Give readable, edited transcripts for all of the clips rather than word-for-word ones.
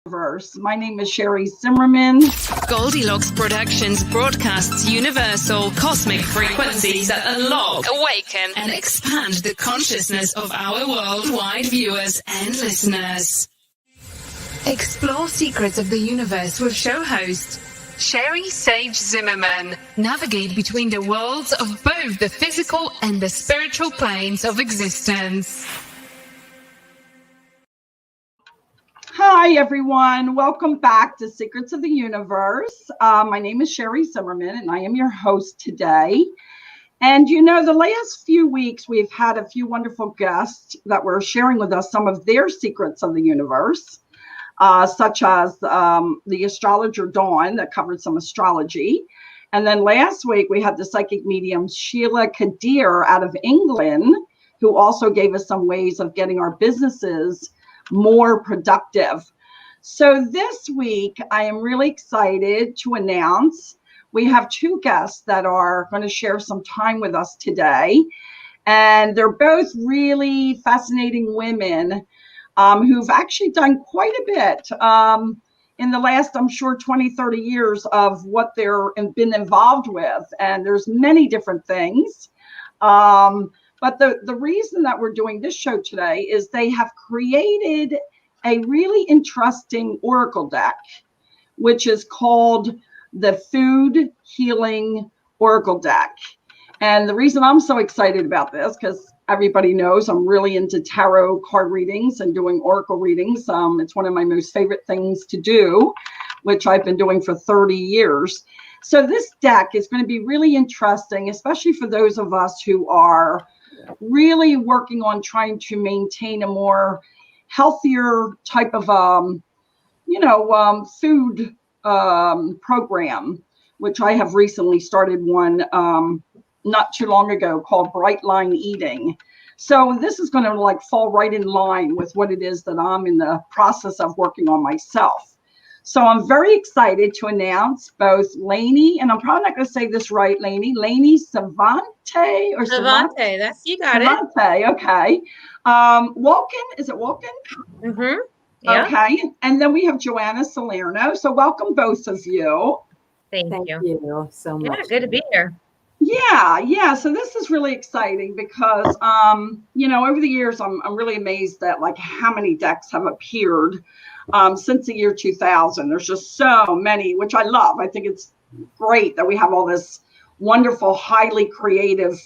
Universe. My name is Sherri Zimmerman. Goldylocks Productions broadcasts universal cosmic frequencies that unlock, awaken, and expand the consciousness of our worldwide viewers and listeners. Explore secrets of the universe with show host Sherri Sage Zimmerman. Navigate between the worlds of both the physical and the spiritual planes of existence. Hi, everyone. Welcome back to Secrets of the Universe. My name is Sherri Zimmerman, and I am your host today. And you know, the last few weeks, we've had a few wonderful guests that were sharing with us some of their secrets of the universe, such as the astrologer Dawn that covered some astrology. And then last week, we had the psychic medium Sheila Kadir out of England, who also gave us some ways of getting our businesses more productive. So this week, I am really excited to announce we have two guests that are going to share some time with us today. And they're both really fascinating women who've actually done quite a bit in the last, I'm sure, 20, 30 years of what they're been involved with. And there's many different things. But the reason that we're doing this show today is they have created a really interesting oracle deck, which is called the Food Healing Oracle Deck. And the reason I'm so excited about this, because everybody knows I'm really into tarot card readings and doing oracle readings. It's one of my most favorite things to do, which I've been doing for 30 years. So this deck is going to be really interesting, especially for those of us who are really working on trying to maintain a more healthier type of, food program, which I have recently started one not too long ago called Bright Line Eating. So this is going to fall right in line with what it is that I'm in the process of working on myself. So I'm very excited to announce both Lainey, and I'm probably not going to say this right, Lainey Savante or Savante. That's, you got Savante, okay. Walken, is it Walken? Mm-hmm. Yeah. Okay. And then we have Joanna Salerno. So welcome both of you. Thank you so much. Yeah, good to be here. Yeah. So this is really exciting because, over the years, I'm really amazed at how many decks have appeared since the year 2000. There's just so many, which I love. I think it's great that we have all this wonderful, highly creative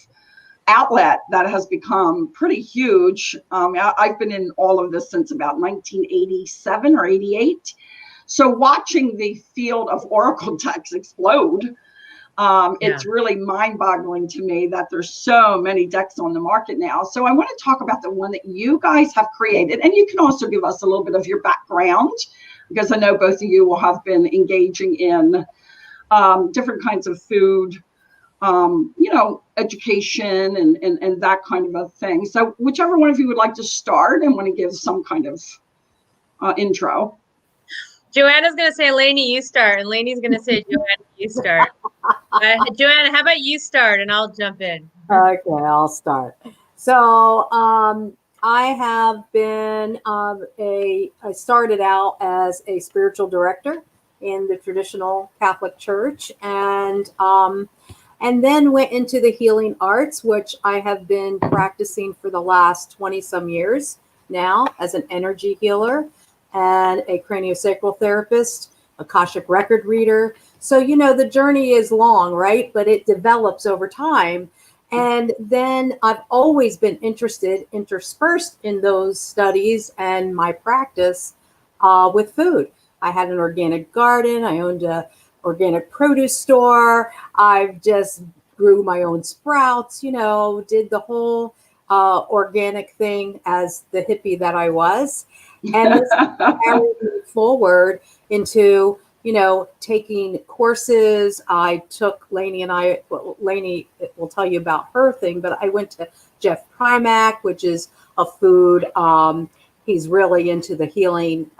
outlet that has become pretty huge. I've been in all of this since about 1987 or 88. So watching the field of oracle decks explode, it's really mind-boggling to me that there's so many decks on the market now. So I want to talk about the one that you guys have created, and you can also give us a little bit of your background, because I know both of you will have been engaging in different kinds of food, education and that kind of a thing. So whichever one of you would like to start and want to give some kind of intro. Joanna's going to say, Lainey, you start. And Lainey's going to say, Joanna, you start. Joanna, how about you start and I'll jump in? Okay, I'll start. So I have been I started out as a spiritual director in the traditional Catholic Church, and then went into the healing arts, which I have been practicing for the last 20 some years now as an energy healer and a craniosacral therapist, Akashic record reader. So, the journey is long, right? But it develops over time. And then I've always been interspersed in those studies and my practice with food. I had an organic garden. I owned a organic produce store. I've just grew my own sprouts, did the whole organic thing as the hippie that I was. And this carried me forward into, taking courses. I took Lainey will tell you about her thing, but I went to Jeff Primack, which is a food. He's really into the healing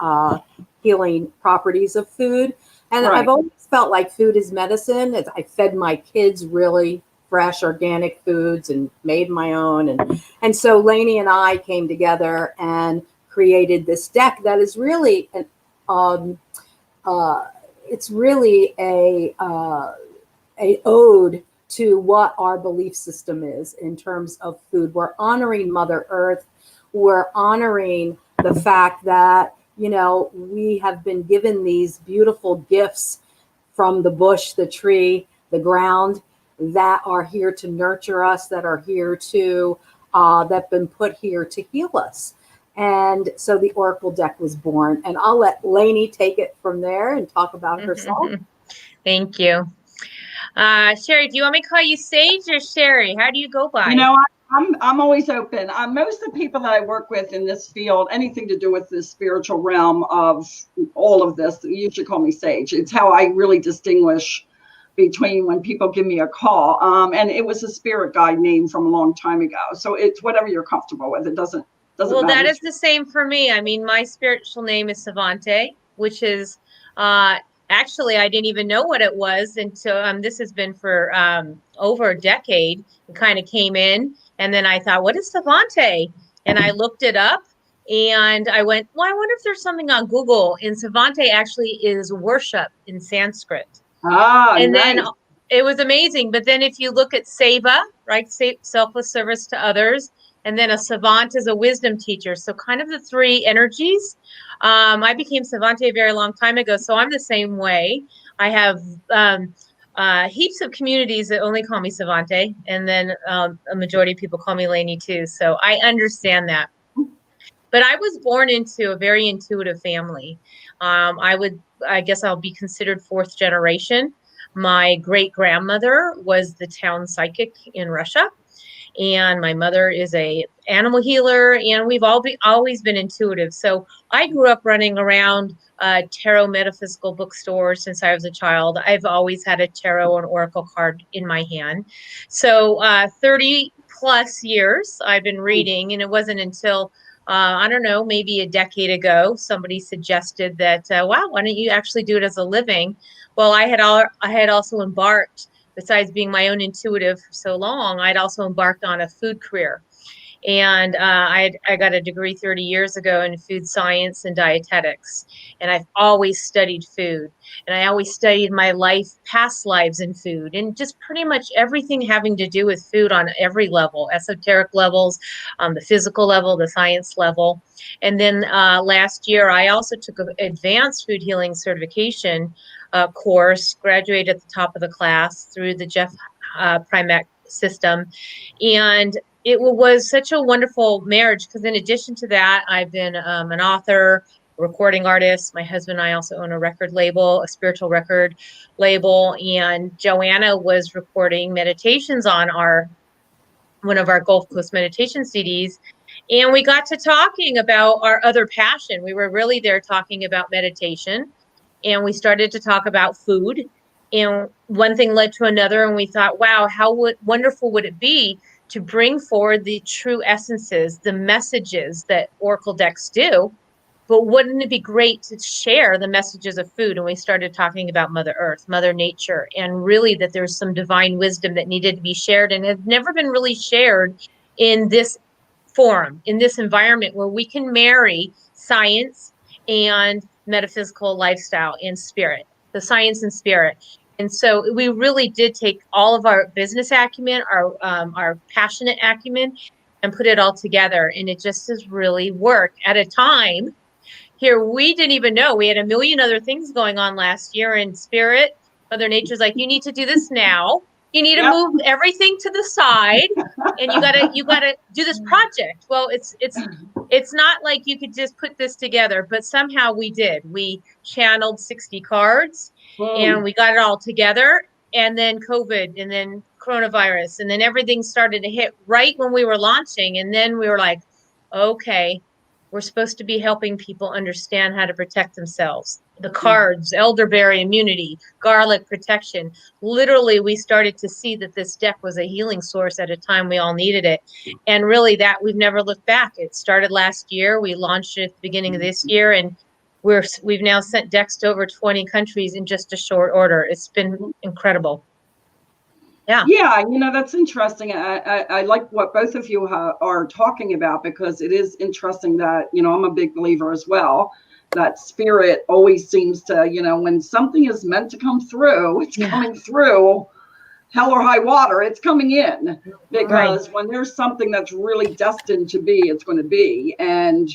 properties of food. And right. I've always felt like food is medicine. I fed my kids really fresh organic foods and made my own. And so Lainey and I came together and created this deck that is really um, it's really a ode to what our belief system is in terms of food. We're honoring Mother Earth. We're honoring the fact that, you know, we have been given these beautiful gifts from the bush, the tree, the ground, that are here to nurture us, that are here to, that been put here to heal us. And so the Oracle deck was born. And I'll let Lainey take it from there and talk about herself. Thank you. Sherri, do you want me to call you Sage or Sherri? How do you go by? You know, I'm always open. Most of the people that I work with in this field, anything to do with the spiritual realm of all of this, you usually call me Sage. It's how I really distinguish between when people give me a call. And it was a spirit guide name from a long time ago. So it's whatever you're comfortable with. It doesn't well, matter. That is the same for me. I mean, my spiritual name is Savante, which is actually, I didn't even know what it was until this has been for over a decade. It kind of came in, and then I thought, what is Savante? And I looked it up, and I went, well, I wonder if there's something on Google. And Savante actually is worship in Sanskrit. And nice. then it was amazing. But then if you look at Seva, right, selfless service to others, and then a savant is a wisdom teacher. So kind of the three energies. I became Savante a very long time ago, so I'm the same way. I have heaps of communities that only call me Savante, and then a majority of people call me Lainey too. So I understand that. But I was born into a very intuitive family. I guess I'll be considered fourth generation. My great grandmother was the town psychic in Russia. And my mother is a animal healer, and we've always been intuitive. So I grew up running around tarot metaphysical bookstores since I was a child. I've always had a tarot and oracle card in my hand. So 30 plus years I've been reading, and it wasn't until I don't know, maybe a decade ago, somebody suggested that, wow, why don't you actually do it as a living? Well, I had also embarked, besides being my own intuitive for so long, I'd also embarked on a food career. And I got a degree 30 years ago in food science and dietetics. And I've always studied food. And I always studied my past lives in food, and just pretty much everything having to do with food on every level, esoteric levels, the physical level, the science level. And then last year, I also took an advanced food healing certification course, graduated at the top of the class through the Jeff Primack system. And it was such a wonderful marriage, because in addition to that, I've been an author, recording artist. My husband and I also own a record label, a spiritual record label. And Joanna was recording meditations on one of our Gulf Coast meditation CDs. And we got to talking about our other passion. We were really there talking about meditation. And we started to talk about food. And one thing led to another. And we thought, wow, how wonderful would it be to bring forward the true essences, the messages that Oracle decks do. But wouldn't it be great to share the messages of food? And we started talking about Mother Earth, Mother Nature, and really that there's some divine wisdom that needed to be shared and had never been really shared in this forum, in this environment where we can marry science and metaphysical lifestyle and spirit, the science and spirit. And so we really did take all of our business acumen, our passionate acumen, and put it all together. And it just has really worked at a time here. We didn't even know we had a million other things going on last year in spirit. Mother Nature's like, you need to do this now. You need to move everything to the side, and you gotta do this project. Well, it's not like you could just put this together, but somehow we did. We channeled 60 cards, and we got it all together. And then COVID, and then coronavirus, and then everything started to hit right when we were launching. And then we were like, okay, we're supposed to be helping people understand how to protect themselves. The cards, elderberry immunity, garlic protection. Literally, we started to see that this deck was a healing source at a time we all needed it. And really that we've never looked back. It started last year. We launched it at the beginning of this year, and we've now sent decks to over 20 countries in just a short order. It's been incredible. Yeah, that's interesting. I like what both of you are talking about, because it is interesting that, I'm a big believer as well, that spirit always seems to, when something is meant to come through, it's coming through. Hell or high water, it's coming in, because when there's something that's really destined to be, it's going to be. And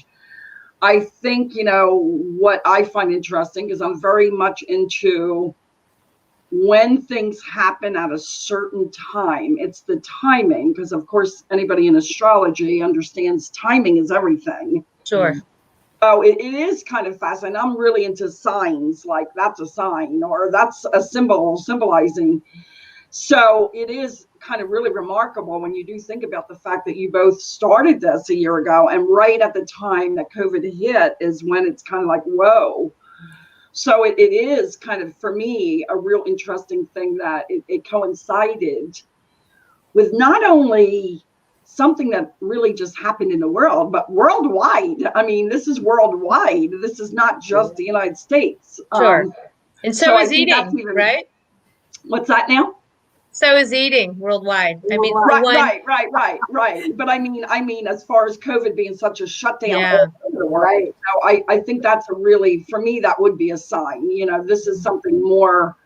I think, what I find interesting is I'm very much into when things happen at a certain time. It's the timing, because of course anybody in astrology understands timing is everything. Sure. So it is kind of fascinating. I'm really into signs, like that's a sign, or that's a symbol symbolizing. So it is kind of really remarkable when you do think about the fact that you both started this a year ago, and right at the time that COVID hit is when it's kind of like, whoa. So it is kind of, for me, a real interesting thing that it coincided with not only something that really just happened in the world, but worldwide. I mean, this is worldwide. This is not just the United States. Sure. And so is eating, right? What's that now? So is eating worldwide. I mean, right. But I mean, as far as COVID being such a shutdown all over the world, so I think that's a really, for me, that would be a sign. This is something more,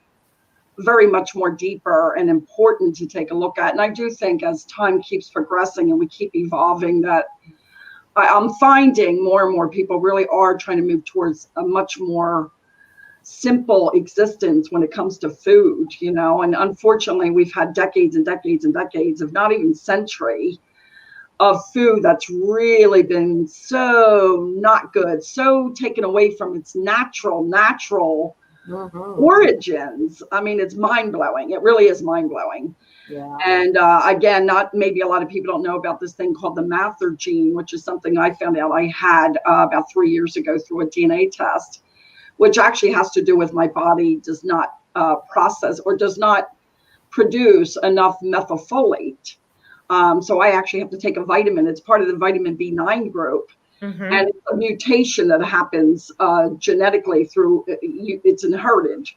very much more deeper and important to take a look at. And I do think as time keeps progressing and we keep evolving, that I'm finding more and more people really are trying to move towards a much more simple existence when it comes to food, and unfortunately we've had decades and decades and decades, if not even century, of food that's really been so not good, so taken away from its natural origins. I mean, it's mind-blowing. It really is mind-blowing. Yeah. And again, maybe a lot of people don't know about this thing called the Mather gene, which is something I found out I had about 3 years ago through a DNA test, which actually has to do with my body does not process or does not produce enough methylfolate. So I actually have to take a vitamin. It's part of the vitamin B9 group. And it's a mutation that happens genetically through, it's inherited.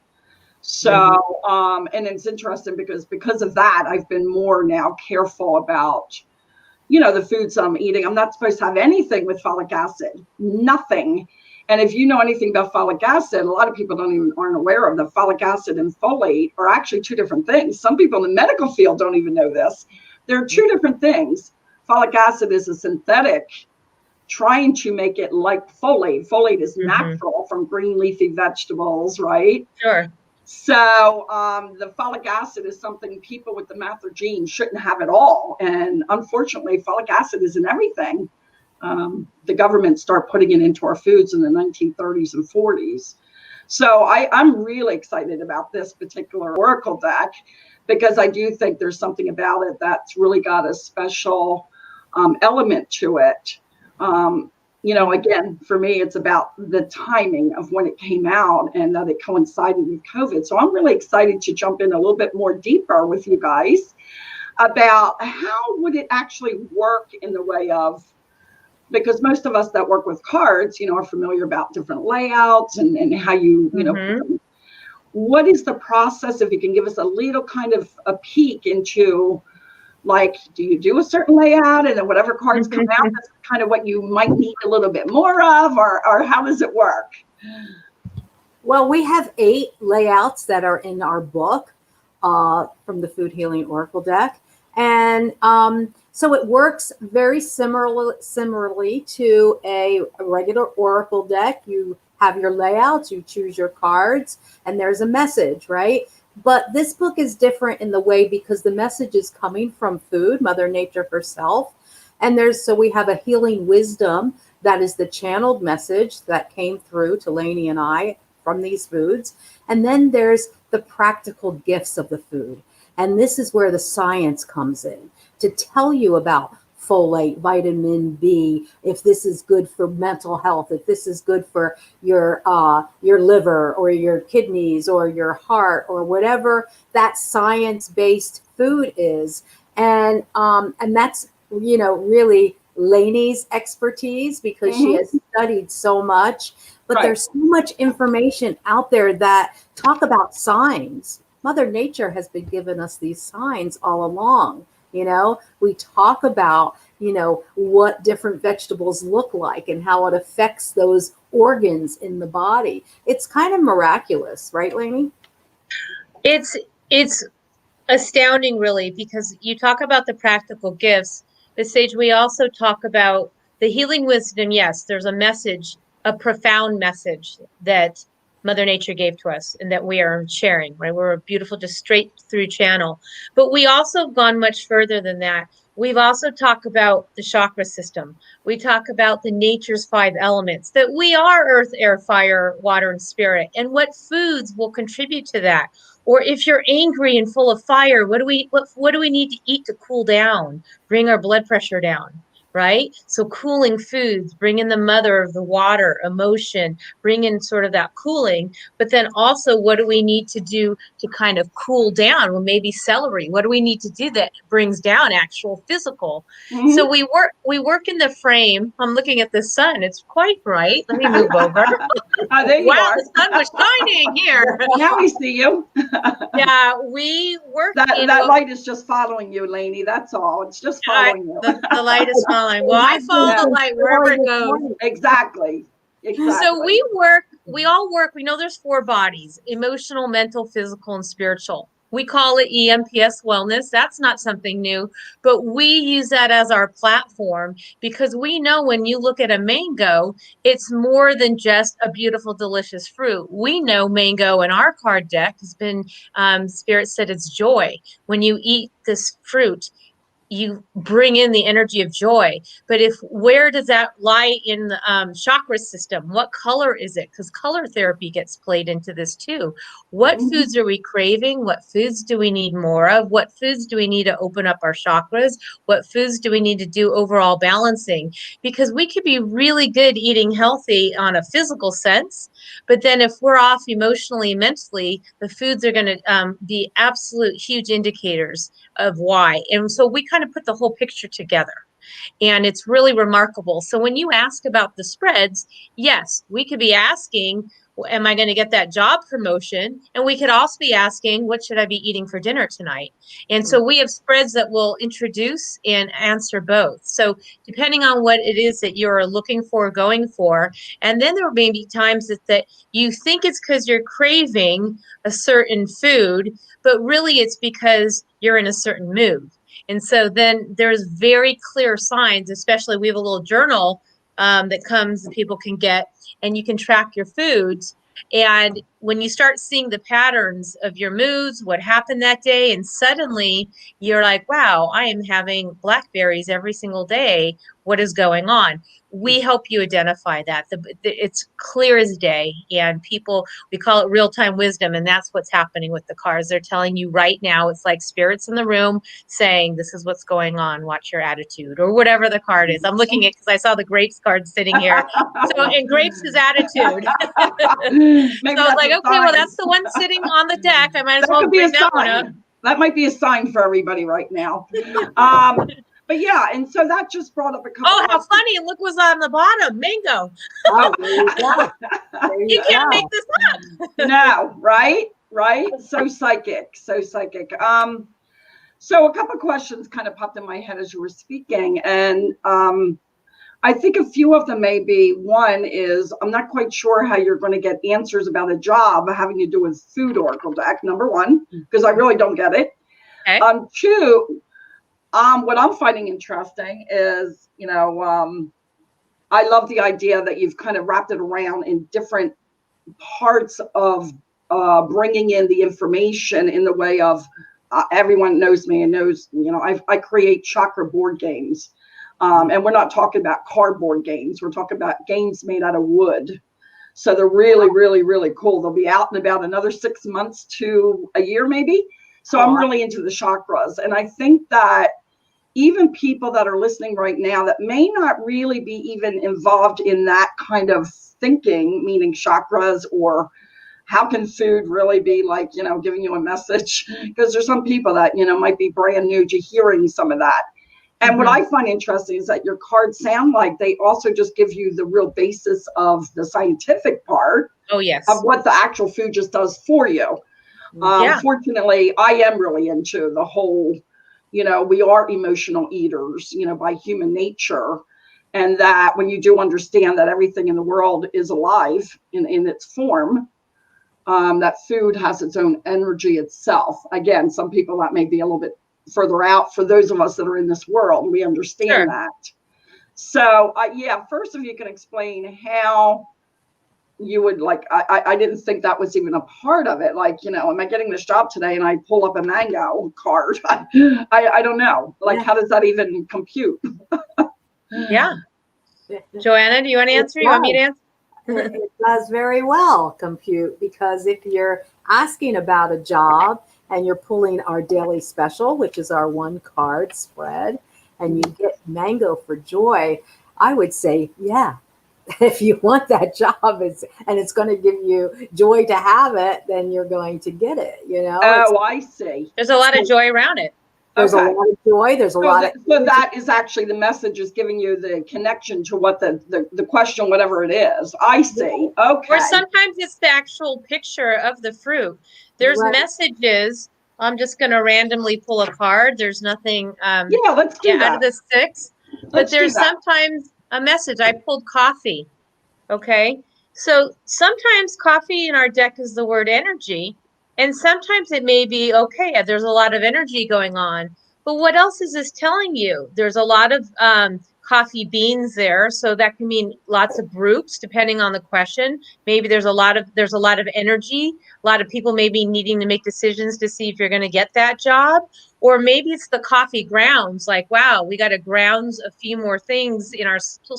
So, and it's interesting because of that, I've been more now careful about, the foods I'm eating. I'm not supposed to have anything with folic acid, nothing. And if you know anything about folic acid, a lot of people aren't aware of that folic acid and folate are actually two different things. Some people in the medical field don't even know this. There are two different things. Folic acid is a synthetic, trying to make it like folate. Folate is natural from green leafy vegetables, right? Sure. So the folic acid is something people with the Mather gene shouldn't have at all. And unfortunately, folic acid is in everything. The government started putting it into our foods in the 1930s and 40s. So I'm really excited about this particular Oracle deck, because I do think there's something about it that's really got a special element to it. Again, for me, it's about the timing of when it came out and that it coincided with COVID. So I'm really excited to jump in a little bit more deeper with you guys about how would it actually work in the way of, because most of us that work with cards, are familiar about different layouts and how you, what is the process? If you can give us a little kind of a peek into, like, do you do a certain layout and then whatever cards come out, that's kind of what you might need a little bit more of, or how does it work? Well, we have 8 layouts that are in our book from the Food Healing Oracle deck. And so it works very similarly to a regular Oracle deck. You have your layouts, you choose your cards, and there's a message, right? But this book is different in the way because the message is coming from food, Mother Nature herself. And so we have a healing wisdom that is the channeled message that came through to Lainey and I from these foods. And then there's the practical gifts of the food. And this is where the science comes in to tell you about folate, vitamin B, if this is good for mental health, if this is good for your liver or your kidneys or your heart or whatever that science-based food is. And that's, really Lainey's expertise because she has studied so much, but there's so much information out there that talk about signs. Mother Nature has been giving us these signs all along. You know, we talk about, you know, what different vegetables look like and how it affects those organs in the body. It's kind of miraculous, right, Lainey? It's astounding, really, because you talk about the practical gifts, but Sage, we also talk about the healing wisdom. Yes, there's a message, a profound message that Mother Nature gave to us and that we are sharing, right? We're a beautiful, just straight through channel. But we also have gone much further than that. We've also talked about the chakra system. We talk about the nature's 5 elements, that we are earth, air, fire, water, and spirit, and what foods will contribute to that. Or if you're angry and full of fire, what do we need to eat to cool down, bring our blood pressure down, right? So cooling foods, bring in the mother of the water, emotion, bring in sort of that cooling. But then also, what do we need to do to kind of cool down? Well, maybe celery. What do we need to do that brings down actual physical? Mhm. So we work in the frame. I'm looking at the sun. It's quite bright. Let me move over. There you Wow, are. the sun was shining here. Now we see you. Yeah, we work That in that what light is just following you, Lainey. That's all. It's just following you. the light is following. Well, I follow the light wherever it goes. Exactly. So we all work, we know there's 4 bodies: emotional, mental, physical, and spiritual. We call it EMPS wellness. That's not something new, but we use that as our platform because we know when you look at a mango, it's more than just a beautiful, delicious fruit. We know mango in our card deck has been, Spirit said it's joy. When you eat this fruit, you bring in the energy of joy. But where does that lie in the chakra system? What color is it? Because color therapy gets played into this too. What foods are we craving? What foods do we need more of? What foods do we need to open up our chakras? What foods do we need to do overall balancing? Because we could be really good eating healthy on a physical sense, but then if we're off emotionally, mentally, the foods are going to be absolute huge indicators of why. And so we kind of put the whole picture together. And it's really remarkable. So when you ask about the spreads, yes, we could be asking, am I going to get that job promotion? And we could also be asking, what should I be eating for dinner tonight? And so we have spreads that will introduce and answer both. So depending on what it is that you're looking for, going for, and then there may be times that you think it's because you're craving a certain food, but really it's because you're in a certain mood. And so then there's very clear signs, especially we have a little journal that comes and people can get, and you can track your foods. And when you start seeing the patterns of your moods, what happened that day, and suddenly you're like, wow, I am having blackberries every single day. What is going on? We help you identify that. It's clear as day. And we call it real-time wisdom. And that's what's happening with the cards. They're telling you right now, it's like spirits in the room saying, this is what's going on. Watch your attitude, or whatever the card is. I'm looking at, because I saw the grapes card sitting here. So, and grapes is attitude. So I was like, okay, well, that's the one sitting on the deck. I might as well bring that one up. That might be a sign for everybody right now. But yeah, and so that just brought up a couple. Oh, how funny. And look what's on the bottom. Mango. Oh, there You can't make this up. No, right? So psychic. So a couple of questions kind of popped in my head as you were speaking. And I think a few of them may be, one is, I'm not quite sure how you're going to get answers about a job having to do with food oracle deck, number one, because I really don't get it. Okay. Two, what I'm finding interesting is, I love the idea that you've kind of wrapped it around in different parts of bringing in the information in the way of everyone knows me and knows, I create chakra board games. And we're not talking about cardboard games. We're talking about games made out of wood. So they're really, really, really cool. They'll be out in about another 6 months to a year, maybe. So I'm really into the chakras. And I think that even people that are listening right now that may not really be even involved in that kind of thinking, meaning chakras, or how can food really be like, giving you a message? Because there's some people that, might be brand new to hearing some of that. And what I find interesting is that your cards sound like they also just give you the real basis of the scientific part. Oh, yes. Of what the actual food just does for you. Fortunately, I am really into the whole, we are emotional eaters, by human nature. And that when you do understand that everything in the world is alive in its form, that food has its own energy itself. Again, some people that may be a little bit further out. For those of us that are in this world, we understand that. So, first, if you can explain how you would I didn't think that was even a part of it. Am I getting this job today and I pull up a mango card? I don't know. How does that even compute? Yeah. Joanna, do you want to answer? You want me to answer? It does very well compute, because if you're asking about a job and you're pulling our daily special, which is our 1 card spread, and you get mango for joy, I would say, yeah, if you want that job and it's going to give you joy to have it, then you're going to get it. Oh, I see. There's a lot of joy around it. There's a lot of joy. There's a lot of. So that is actually the message, is giving you the connection to what the question, whatever it is. I see. Okay. Or sometimes it's the actual picture of the fruit. There's messages. I'm just going to randomly pull a card. There's nothing. Let's do that. Out of the 6. But there's sometimes a message. I pulled coffee. Okay. So sometimes coffee in our deck is the word energy. And sometimes it may be, okay, there's a lot of energy going on. But what else is this telling you? There's a lot of coffee beans there. So that can mean lots of groups, depending on the question. Maybe there's a lot of energy. A lot of people may be needing to make decisions to see if you're going to get that job. Or maybe it's the coffee grounds. Wow, we got to grounds a few more things in our skill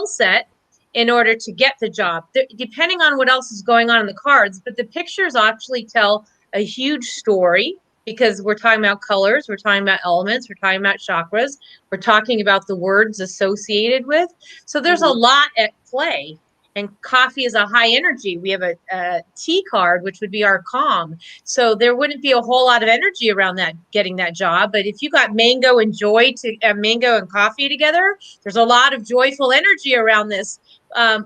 set in order to get the job, depending on what else is going on in the cards. But the pictures actually tell a huge story, because we're talking about colors, we're talking about elements, we're talking about chakras, we're talking about the words associated with. So there's a lot at play. And coffee is a high energy. We have a tea card, which would be our calm. So there wouldn't be a whole lot of energy around that, getting that job. But if you got mango and joy, mango and coffee together, there's a lot of joyful energy around this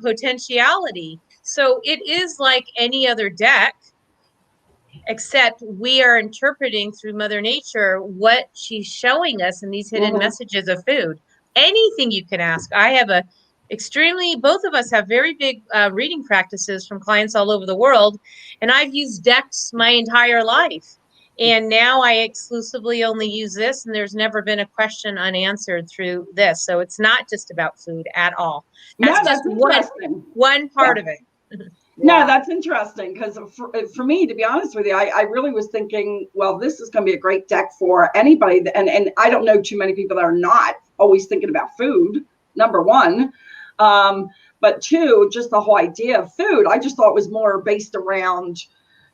potentiality. So it is like any other deck, except we are interpreting through Mother Nature what she's showing us in these hidden messages of food. Anything you can ask. I have both of us have very big reading practices from clients all over the world. And I've used decks my entire life. And now I exclusively only use this, and there's never been a question unanswered through this. So it's not just about food at all. That's just one part of it. No, that's interesting, because for me, to be honest with you, I really was thinking, well, this is going to be a great deck for anybody. And I don't know too many people that are not always thinking about food, number one. But 2, just the whole idea of food, I just thought was more based around,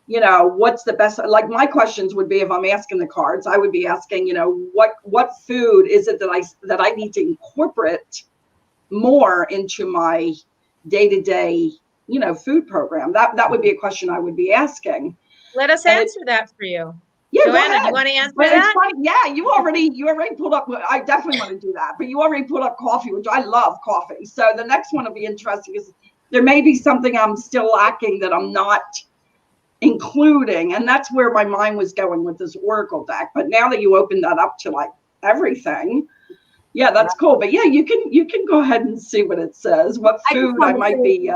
what's the best, my questions would be, if I'm asking the cards, I would be asking, what food is it that I need to incorporate more into my day-to-day, food program. That would be a question I would be asking. Let us answer that for you. Yeah, Joanna, do you want to answer that? Yeah, you already pulled up. I definitely want to do that, but you already pulled up coffee, which I love coffee. So the next one will be interesting, because there may be something I'm still lacking that I'm not including, and that's where my mind was going with this Oracle deck. But now that you opened that up to everything, yeah, that's cool. But yeah, you can go ahead and see what it says. What food I might be.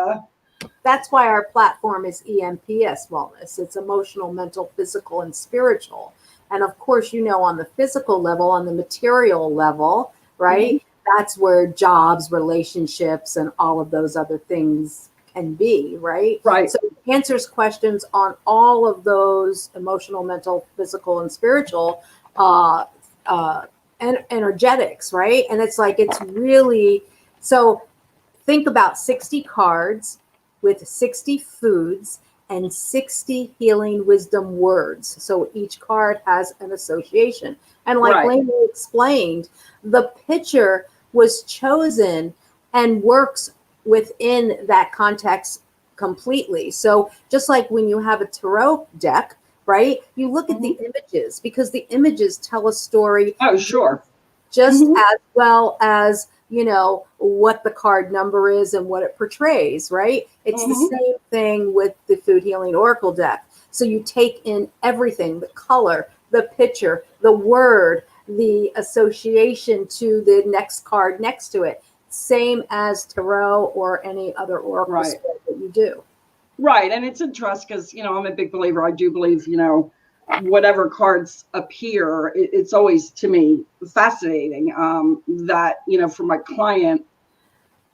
That's why our platform is EMPS Wellness. It's emotional, mental, physical, and spiritual. And of course, on the physical level, on the material level, right? That's where jobs, relationships, and all of those other things can be, right? Right. So it answers questions on all of those emotional, mental, physical, and spiritual and energetics, right? And it's really, so think about 60 cards with 60 foods and 60 healing wisdom words. So each card has an association. And like Lainey explained, the picture was chosen and works within that context completely. So just like when you have a tarot deck, right? You look at the images, because the images tell a story. Oh, sure. Just as well as, what the card number is and what it portrays, right? It's the same thing with the Food Healing Oracle deck. So you take in everything, the color, the picture, the word, the association to the next card next to it. Same as tarot or any other oracle Right. spread that you do. Right. And it's interesting because, I'm a big believer. I do believe, whatever cards appear, it's always, to me, fascinating that, for my client,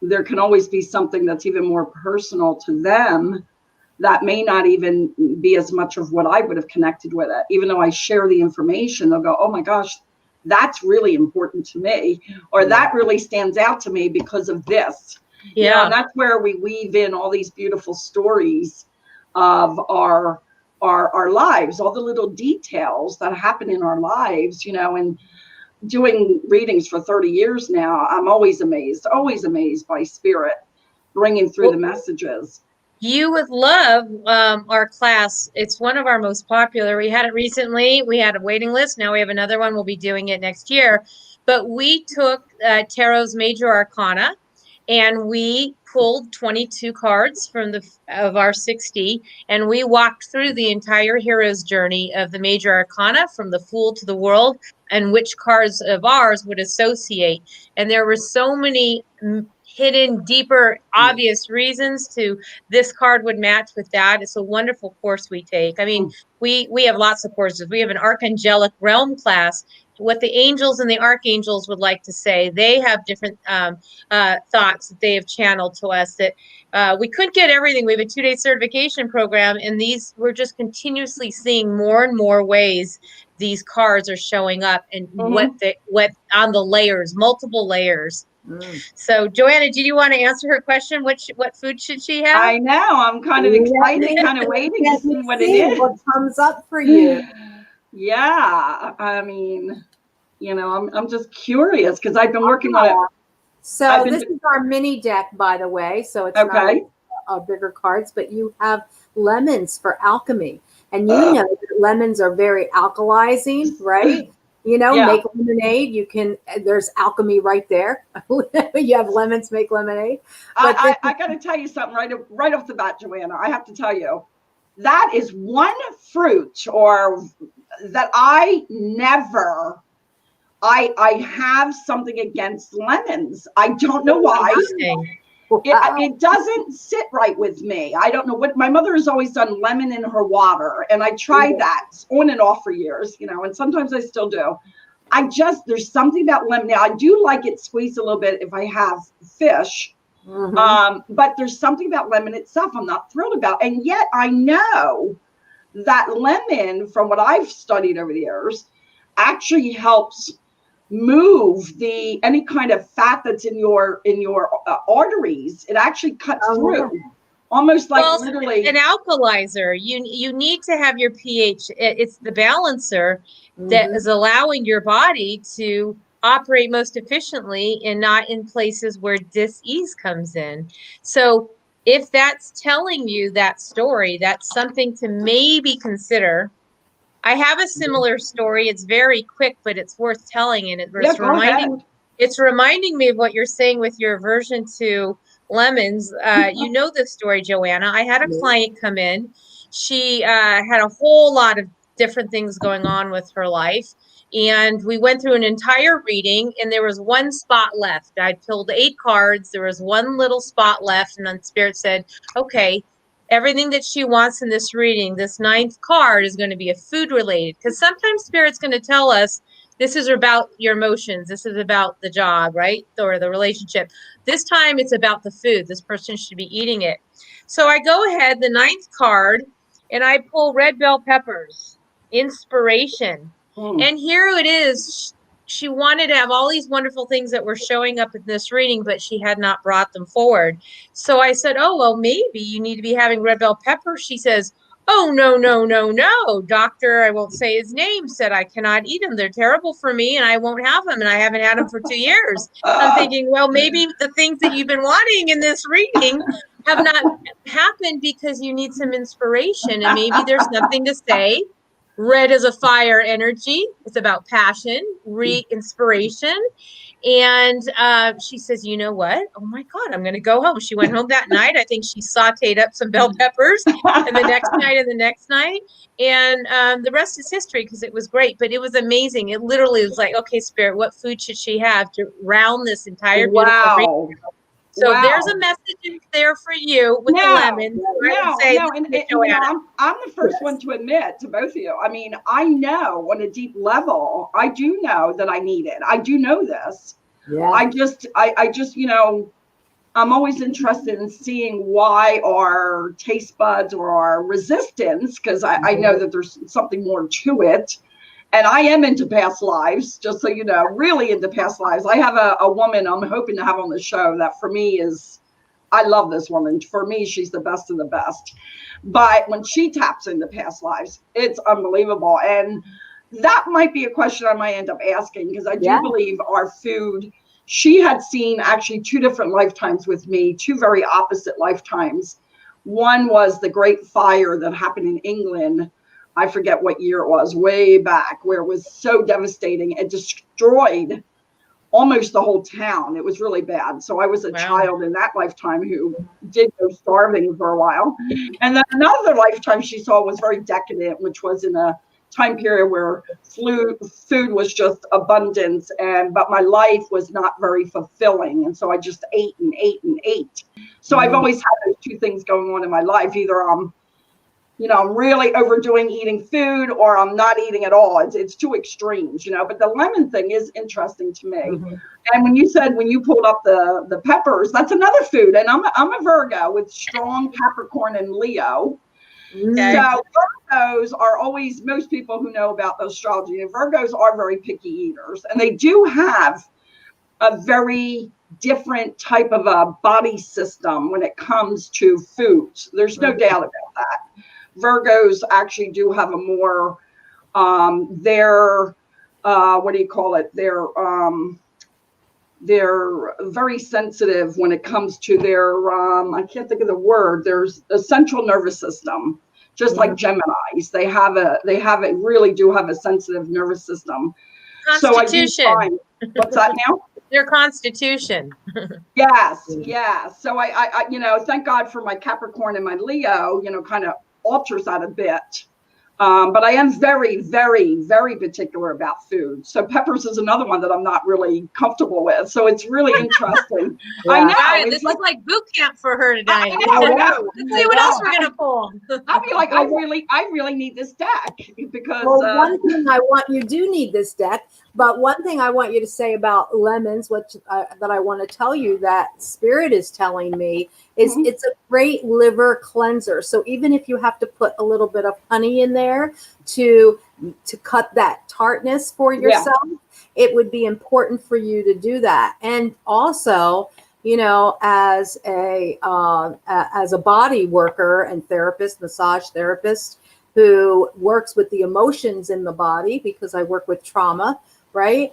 there can always be something that's even more personal to them that may not even be as much of what I would have connected with it. Even though I share the information, they'll go, oh my gosh, that's really important to me, or that really stands out to me because of this. Yeah. And that's where we weave in all these beautiful stories of our lives, all the little details that happen in our lives, and doing readings for 30 years now, I'm always amazed by spirit bringing through the messages. You would love our class. It's one of our most popular. We had it recently. We had a waiting list. Now we have another one. We'll be doing it next year. But we took Tarot's Major Arcana, and we pulled 22 cards of our 60, and we walked through the entire hero's journey of the Major Arcana from the Fool to the World, and which cards of ours would associate. And there were so many hidden, deeper, obvious reasons to this card would match with that. It's a wonderful course we take. I mean, we have lots of courses. We have an Archangelic Realm class. What the angels and the archangels would like to say. They have different thoughts that they have channeled to us that we couldn't get everything. We have a 2-day certification program, and we're just continuously seeing more and more ways these cards are showing up, and what on the layers, multiple layers. So, Joanna, did you want to answer her question? What food should she have? I know. I'm kind of excited, kind of waiting to see what it is. What comes up for you? Yeah, I mean, I'm just curious because I've been working on it. So this is our mini deck, by the way. So it's not bigger cards, but you have lemons for alchemy, and know that lemons are very alkalizing, right? Make lemonade. You can. There's alchemy right there. You have lemons, make lemonade. But I got to tell you something right off the bat, Joanna. I have to tell you, that is one fruit or that I never. I have something against lemons. I don't know why. It doesn't sit right with me. I don't know what. My mother has always done lemon in her water, and I tried that on and off for years, and sometimes I still do. There's something about lemon. Now, I do like it squeezed a little bit if I have fish, but there's something about lemon itself I'm not thrilled about. And yet I know that lemon, from what I've studied over the years, actually helps move any kind of fat that's in your arteries. It actually cuts through, almost like literally an alkalizer. You need to have your pH. It's the balancer that is allowing your body to operate most efficiently and not in places where dis-ease comes in. So if that's telling you that story, that's something to maybe consider. I have a similar story. It's very quick, but it's worth telling. And it's reminding me of what you're saying with your aversion to lemons. You know this story, Joanna. I had a client come in. She had a whole lot of different things going on with her life. And we went through an entire reading, and there was one spot left. I'd pulled 8 cards. There was one little spot left. And then Spirit said, okay, everything that she wants in this reading, this 9th card is going to be a food related, because sometimes Spirit's going to tell us this is about your emotions. This is about the job, right? Or the relationship. This time it's about the food. This person should be eating it. So I go ahead, the 9th card, and I pull red bell peppers, inspiration. And here it is. She wanted to have all these wonderful things that were showing up in this reading, but she had not brought them forward. So I said, oh, well, maybe you need to be having red bell pepper. She says, oh, no. Doctor, I won't say his name, said I cannot eat them. They're terrible for me, and I won't have them, and I haven't had them for 2 years. I'm thinking, well, maybe the things that you've been wanting in this reading have not happened because you need some inspiration, and maybe there's something to say. Red is a fire energy. It's about passion, inspiration. And she says, you know what? Oh my God, I'm going to go home. She went home that night. I think she sauteed up some bell peppers and the next night and the next night. And the rest is history because it was great, but it was amazing. It literally was like, okay, Spirit, what food should she have to round this entire beautiful meal? So there's a message in there for you with the lemons. I'm the first one to admit to both of you. I mean, I know on a deep level, I do know that I need it. I do know this. Yeah. I just, I'm always interested in seeing why our taste buds or our resistance, because I know that there's something more to it. And I am into past lives, just so you know, really into past lives. I have a woman I'm hoping to have on the show that for me is, I love this woman. For me, she's the best of the best. But when she taps into past lives, it's unbelievable. And that might be a question I might end up asking, because I do believe our food, she had seen actually 2 different lifetimes with me, 2 very opposite lifetimes. One was the Great Fire that happened in England. I forget what year it was, way back, where it was so devastating. It destroyed almost the whole town. It was really bad. So I was a child in that lifetime who did go starving for a while. And then another lifetime she saw was very decadent, which was in a time period where food was just abundance, but my life was not very fulfilling. And so I just ate and ate and ate. So I've always had those 2 things going on in my life. Either I'm really overdoing eating food, or I'm not eating at all. It's 2 extremes, but the lemon thing is interesting to me. Mm-hmm. And when you pulled up the peppers, that's another food. And I'm a Virgo with strong Capricorn and Leo. Okay. So Virgos are always, most people who know about astrology, Virgos are very picky eaters, and they do have a very different type of a body system when it comes to foods. There's no doubt about that. Virgos actually do have a more, they're very sensitive when it comes to their, I can't think of the word, there's a central nervous system, just like Geminis. They really do have a sensitive nervous system. Constitution. What's that now? Their constitution. Yes. So I thank God for my Capricorn and my Leo, kind of alters that a bit. But I am very, very, very particular about food. So peppers is another one that I'm not really comfortable with. So it's really interesting. I know. Right, this is like boot camp for her tonight. Let's see what else we're gonna pull. I'll be like, I really need this deck, because one thing you do need this deck. But one thing I want you to say about lemons, that I want to tell you that Spirit is telling me is it's a great liver cleanser. So even if you have to put a little bit of honey in there to cut that tartness for yourself, it would be important for you to do that. And also, as a body worker and therapist, massage therapist who works with the emotions in the body, because I work with trauma, right?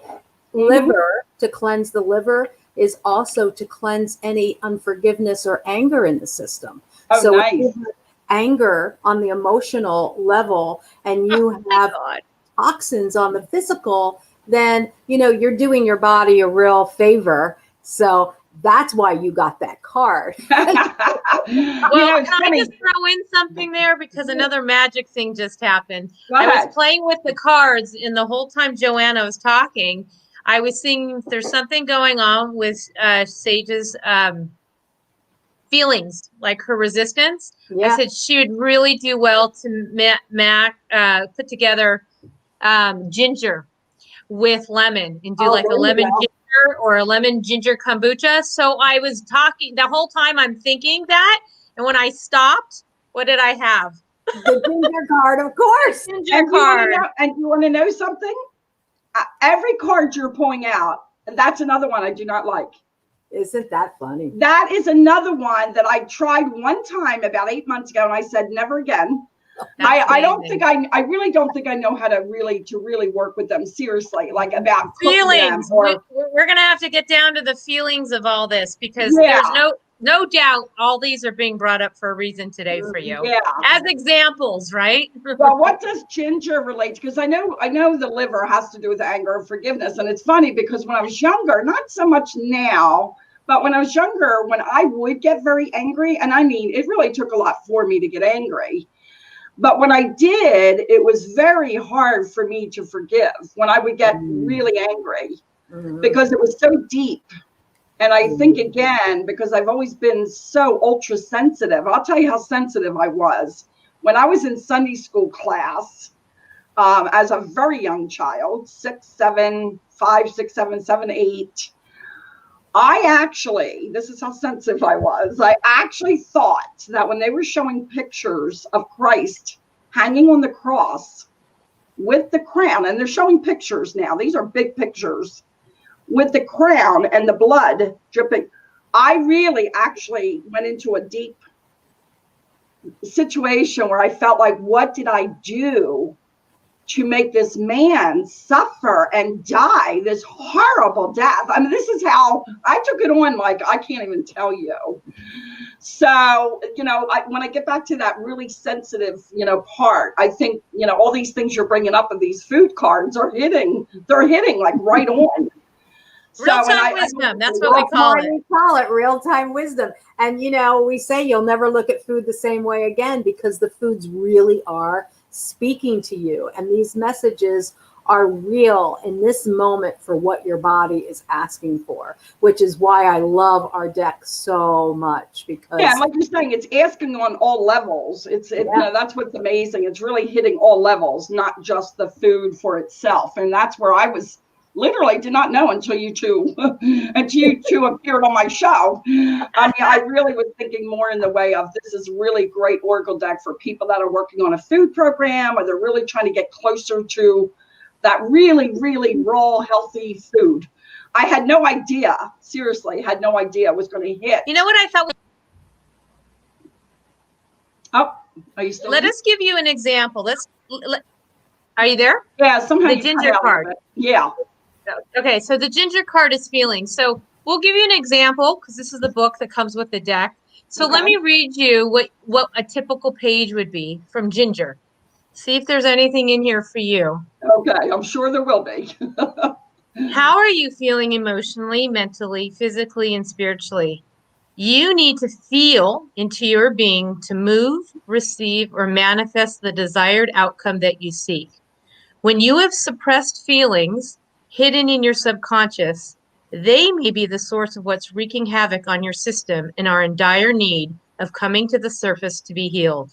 Liver, to cleanse the liver is also to cleanse any unforgiveness or anger in the system. So nice. If you have anger on the emotional level and you have toxins on the physical, then you're doing your body a real favor. So that's why you got that card. Well, can I just throw in something there, because another magic thing just happened. I was playing with the cards, and the whole time Joanna was talking, I was seeing there's something going on with Sage's feelings, like her resistance. Yeah. I said she would really do well to put together ginger with lemon and do like a lemon ginger or a lemon ginger kombucha. So I was talking the whole time, I'm thinking that, and when I stopped, what did I have? The ginger card, of course. Ginger card. You want to know something? Every card you're pulling out, and that's another one I do not like. Isn't that funny? That is another one that I tried one time about 8 months ago, and I said never again. I really don't think I know how to really work with them seriously, like about feelings. We're gonna have to get down to the feelings of all this, because No doubt all these are being brought up for a reason today for you. Yeah. As examples, right? Well, what does ginger relate to? Because I know the liver has to do with anger and forgiveness. And it's funny because when I was younger, not so much now, but when I was younger, when I would get very angry, and I mean, it really took a lot for me to get angry. But when I did, it was very hard for me to forgive when I would get really angry because it was so deep. And I think, again, because I've always been so ultra sensitive, I'll tell you how sensitive I was. When I was in Sunday school class, as a very young child, 6, 7, 5, 6, 7, 7, 8, this is how sensitive I was. I actually thought that when they were showing pictures of Christ hanging on the cross with the crown, and they're showing pictures now, these are big pictures, with the crown and the blood dripping, I really actually went into a deep situation where I felt like, what did I do to make this man suffer and die this horrible death? I mean, this is how I took it on, like, I can't even tell you. So, when I get back to that really sensitive, part, I think, all these things you're bringing up of these food cards are hitting like right on. Real-time wisdom. That's what we call it. We call it real-time wisdom. And, we say you'll never look at food the same way again because the foods really are speaking to you. And these messages are real in this moment for what your body is asking for, which is why I love our deck so much. Because like you're saying, it's asking on all levels. That's what's amazing. It's really hitting all levels, not just the food for itself. And that's where I was literally did not know until you two appeared on my show. I mean, I really was thinking more in the way of, this is really great oracle deck for people that are working on a food program, or they're really trying to get closer to that really, really raw, healthy food. I had no idea, seriously, had no idea it was going to hit. You know what I thought? Oh, are you still? Let us give you an example. Are you there? Yeah, somehow the ginger card. Yeah. Okay, so the ginger card is feeling. So we'll give you an example because this is the book that comes with the deck. So let me read you what a typical page would be from ginger. See if there's anything in here for you. Okay, I'm sure there will be. How are you feeling emotionally, mentally, physically, and spiritually? You need to feel into your being to move, receive, or manifest the desired outcome that you seek. When you have suppressed feelings hidden in your subconscious, they may be the source of what's wreaking havoc on your system and are in dire need of coming to the surface to be healed.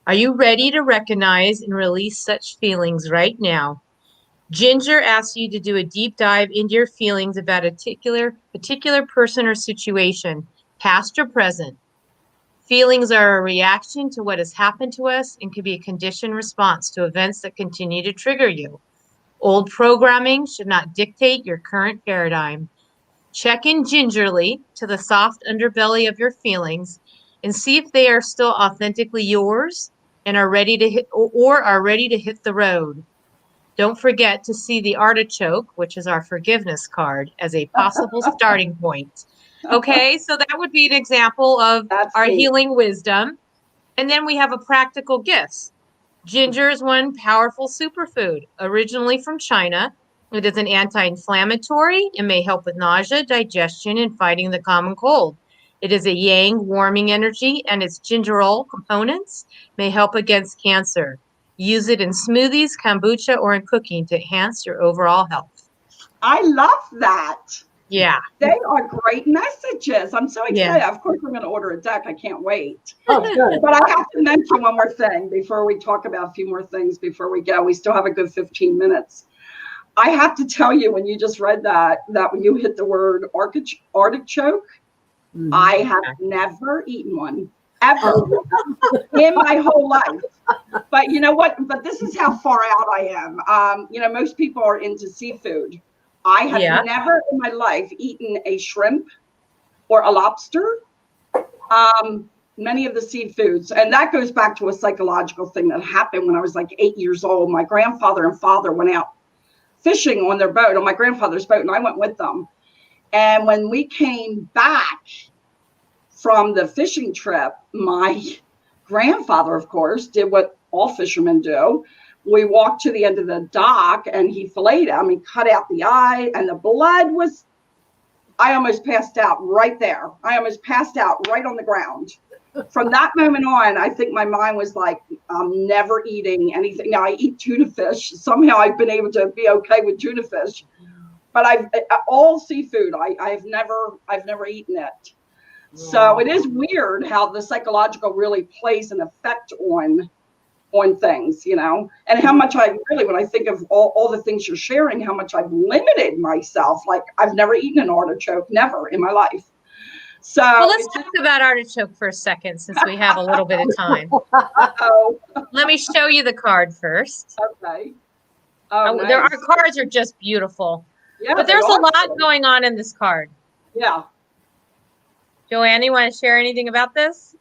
Are you ready to recognize and release such feelings right now? Ginger asks you to do a deep dive into your feelings about a particular person or situation, past or present. Feelings are a reaction to what has happened to us and can be a conditioned response to events that continue to trigger you. Old programming should not dictate your current paradigm. Check in gingerly to the soft underbelly of your feelings and see if they are still authentically yours and are ready to hit the road. Don't forget to see the artichoke, which is our forgiveness card, as a possible starting point. Okay, so that would be an example of our healing wisdom. And then we have a practical gifts. Ginger is one powerful superfood, originally from China. It is an anti-inflammatory and may help with nausea, digestion, and fighting the common cold. It is a yang warming energy, and its gingerol components may help against cancer. Use it in smoothies, kombucha, or in cooking to enhance your overall health. I love that. Yeah. They are great messages. I'm so excited. Yeah. Of course, I'm going to order a deck. I can't wait. Oh, good. But I have to mention one more thing before we talk about a few more things before we go. We still have a good 15 minutes. I have to tell you, when you just read that when you hit the word artichoke, I have never eaten one, ever, in my whole life. But you know what? But this is how far out I am. Most people are into seafood. I have never in my life eaten a shrimp or a lobster, many of the seafoods. And that goes back to a psychological thing that happened when I was like 8 years old. My grandfather and father went out fishing on their boat, on my grandfather's boat, and I went with them. And when we came back from the fishing trip, my grandfather, of course, did what all fishermen do. We walked to the end of the dock and he filleted him. He cut out the eye and the blood was, I almost passed out right there. I almost passed out right on the ground. From that moment on, I think my mind was like, I'm never eating anything. Now I eat tuna fish. Somehow I've been able to be okay with tuna fish, but all seafood, I've never eaten it. So it is weird how the psychological really plays an effect on things, you know, and how much I really, when I think of all the things you're sharing, how much I've limited myself. Like I've never eaten an artichoke, never in my life. So well, let's talk about artichoke for a second, since we have a little bit of time. Uh-oh. Let me show you the card first. Okay. Oh, nice. Our cards are just beautiful. Yeah, but there's a lot going on in this card. Yeah. Joanna, you want to share anything about this?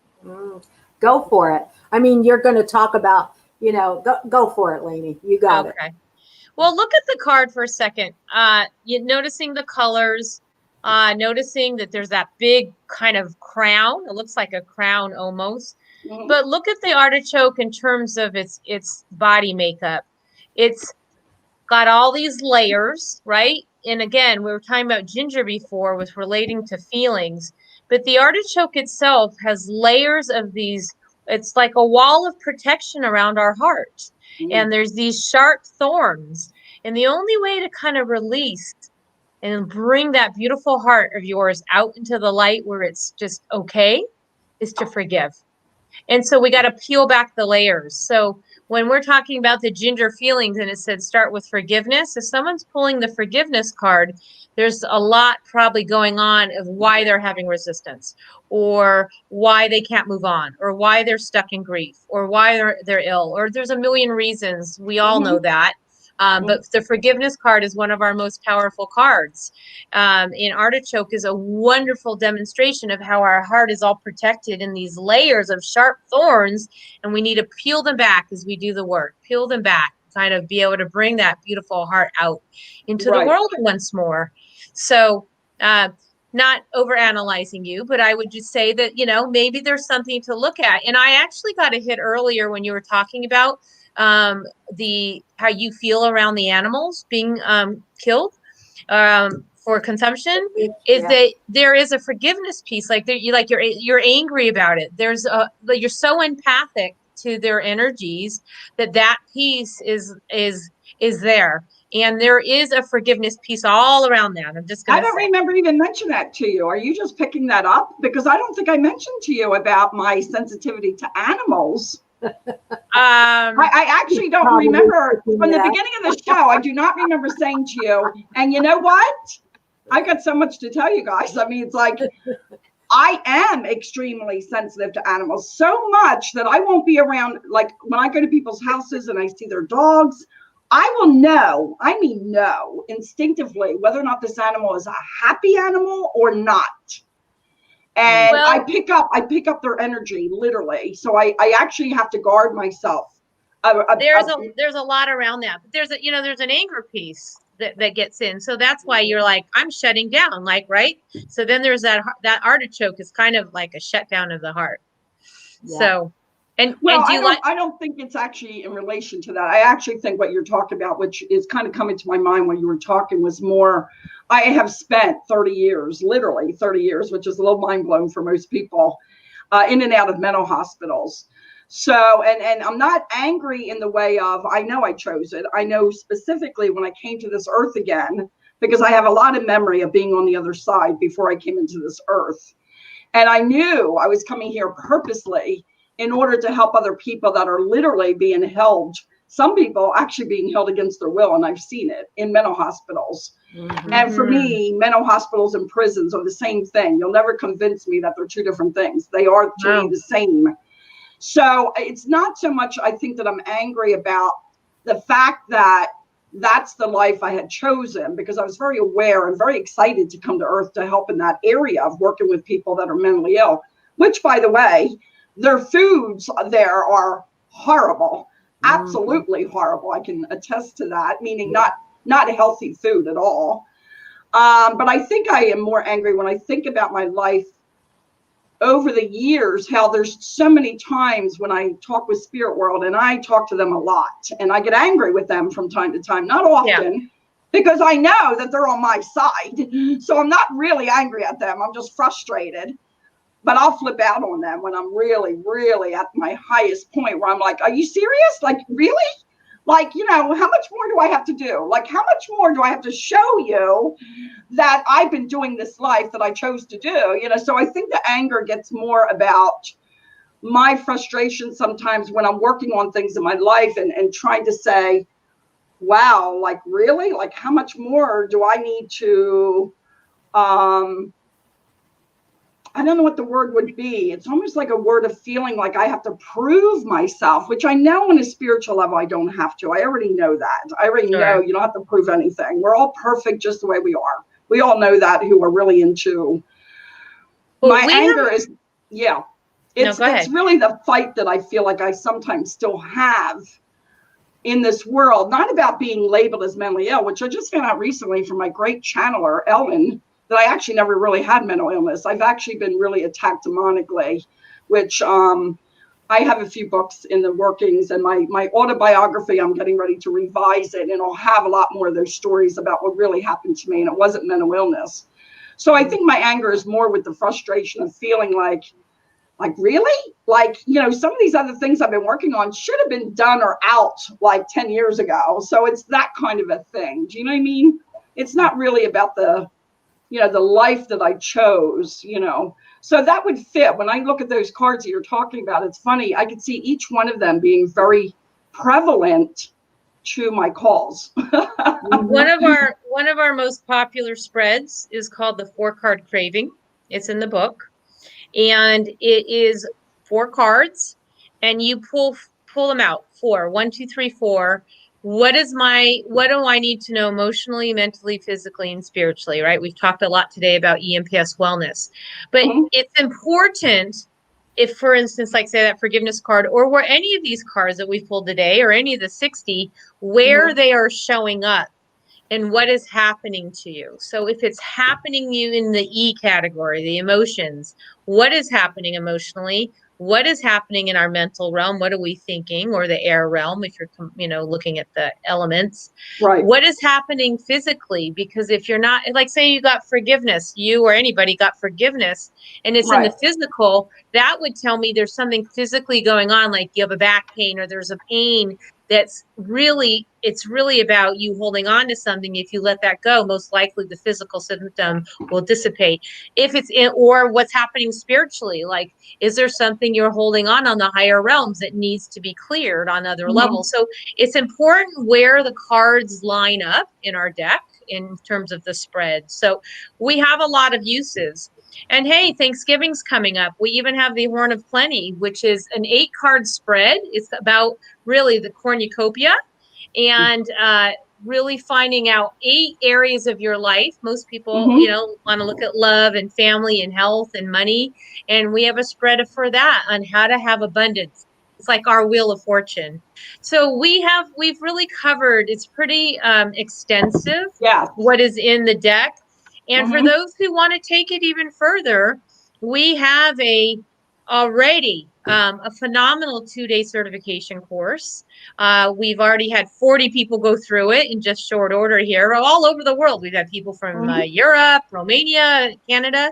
Go for it. I mean, you're going to talk about, you know, go for it, Lainey. You got it. Okay. Well, look at the card for a second. You're noticing the colors, noticing that there's that big kind of crown. It looks like a crown almost. Mm-hmm. But look at the artichoke in terms of its body makeup. It's got all these layers, right? And again, we were talking about ginger before with relating to feelings. But the artichoke itself has layers of these. It's like a wall of protection around our heart. And there's these sharp thorns. And the only way to kind of release and bring that beautiful heart of yours out into the light where it's just okay is to forgive. And so we got to peel back the layers. So when we're talking about the ginger feelings and it said start with forgiveness, if someone's pulling the forgiveness card, there's a lot probably going on of why they're having resistance, or why they can't move on, or why they're stuck in grief, or why they're ill, or there's a million reasons. We all know that. But the forgiveness card is one of our most powerful cards. And artichoke is a wonderful demonstration of how our heart is all protected in these layers of sharp thorns, and we need to peel them back as we do the work. Peel them back, kind of be able to bring that beautiful heart out into the world once more. So not overanalyzing you, but I would just say that, you know, maybe there's something to look at. And I actually got a hit earlier when you were talking about how you feel around the animals being killed for consumption, is that there is a forgiveness piece. Like you're angry about it. You're so empathic to their energies that piece is there. And there is a forgiveness piece all around that. I don't remember even mentioning that to you. Are you just picking that up? Because I don't think I mentioned to you about my sensitivity to animals. I actually don't remember from the beginning of the show. I do not remember saying to you, and you know what? I got so much to tell you guys. I mean, it's like I am extremely sensitive to animals, so much that I won't be around. Like when I go to people's houses and I see their dogs, I will know, instinctively whether or not this animal is a happy animal or not. And I pick up their energy literally. So I actually have to guard myself. There's a lot around that, but there's an anger piece that gets in. So that's why you're like, I'm shutting down, like, right? So then there's that artichoke is kind of like a shutdown of the heart. Yeah. So, I don't think it's actually in relation to that. I actually think what you're talking about, which is kind of coming to my mind when you were talking, was more, I have spent 30 years, literally 30 years, which is a little mind blowing for most people, in and out of mental hospitals. So, and I'm not angry in the way of, I know I chose it. I know specifically when I came to this earth again, because I have a lot of memory of being on the other side before I came into this earth. And I knew I was coming here purposely in order to help other people that are literally being held, some people actually being held against their will, and I've seen it in mental hospitals. Mm-hmm. And for me, mental hospitals and prisons are the same thing. You'll never convince me that they're two different things. They are to me the same. So it's not so much, I think, that I'm angry about the fact that that's the life I had chosen, because I was very aware and very excited to come to Earth to help in that area of working with people that are mentally ill, which, by the way, their foods there are horrible, absolutely horrible. I can attest to that, meaning not healthy food at all. But I think I am more angry when I think about my life over the years how there's so many times when I talk with Spirit World, and I talk to them a lot, and I get angry with them from time to time, not often, because I know that they're on my side. So I'm not really angry at them. I'm just frustrated. But I'll flip out on them when I'm really, really at my highest point, where I'm like, are you serious? Like, really? Like, how much more do I have to do? Like, how much more do I have to show you that I've been doing this life that I chose to do? So I think the anger gets more about my frustration sometimes when I'm working on things in my life and trying to say, wow, like, really? Like, how much more do I need to, I don't know what the word would be. It's almost like a word of feeling like I have to prove myself, which I know on a spiritual level, I don't have to. I already know that. I already know you don't have to prove anything. We're all perfect just the way we are. We all know that, who are really into. My anger is, it's really the fight that I feel like I sometimes still have in this world, not about being labeled as mentally ill, which I just found out recently from my great channeler, Ellen, that I actually never really had mental illness. I've actually been really attacked demonically, which I have a few books in the workings, and my autobiography, I'm getting ready to revise it, and I'll have a lot more of those stories about what really happened to me, and it wasn't mental illness. So I think my anger is more with the frustration of feeling like really? Like, some of these other things I've been working on should have been done or out like 10 years ago. So it's that kind of a thing. Do you know what I mean? It's not really about the life that I chose, So that would fit. When I look at those cards that you're talking about, it's funny. I could see each one of them being very prevalent to my calls. One of our most popular spreads is called the 4-card Craving. It's in the book, and it is 4 cards, and you pull them out. 4, 1, 2, 3, 4. What do I need to know emotionally, mentally, physically, and spiritually, right? We've talked a lot today about EMPS wellness, but it's important if, for instance, like say that forgiveness card, or where any of these cards that we've pulled today, or any of the 60, where they are showing up and what is happening to you. So if it's happening you in the E category, the emotions, what is happening emotionally? What is happening in our mental realm? What are we thinking? Or the air realm, if you're, looking at the elements. Right. What is happening physically? Because if you're not, like say you got forgiveness, you or anybody got forgiveness, and it's in the physical, that would tell me there's something physically going on, like you have a back pain, or there's a pain it's really about you holding on to something. If you let that go, most likely the physical symptom will dissipate. If it's or what's happening spiritually, like, is there something you're holding on the higher realms that needs to be cleared on other levels? So it's important where the cards line up in our deck in terms of the spread. So we have a lot of uses. And hey, Thanksgiving's coming up. We even have the Horn of Plenty, which is an 8-card spread. It's about really the cornucopia and really finding out 8 areas of your life. Most people, want to look at love and family and health and money. And we have a spread for that on how to have abundance. It's like our Wheel of Fortune. So we've really covered, it's pretty extensive, what is in the deck. And for those who want to take it even further, we have already a phenomenal 2-day certification course. We've already had 40 people go through it in just short order here, all over the world. We've had people from Europe, Romania, Canada,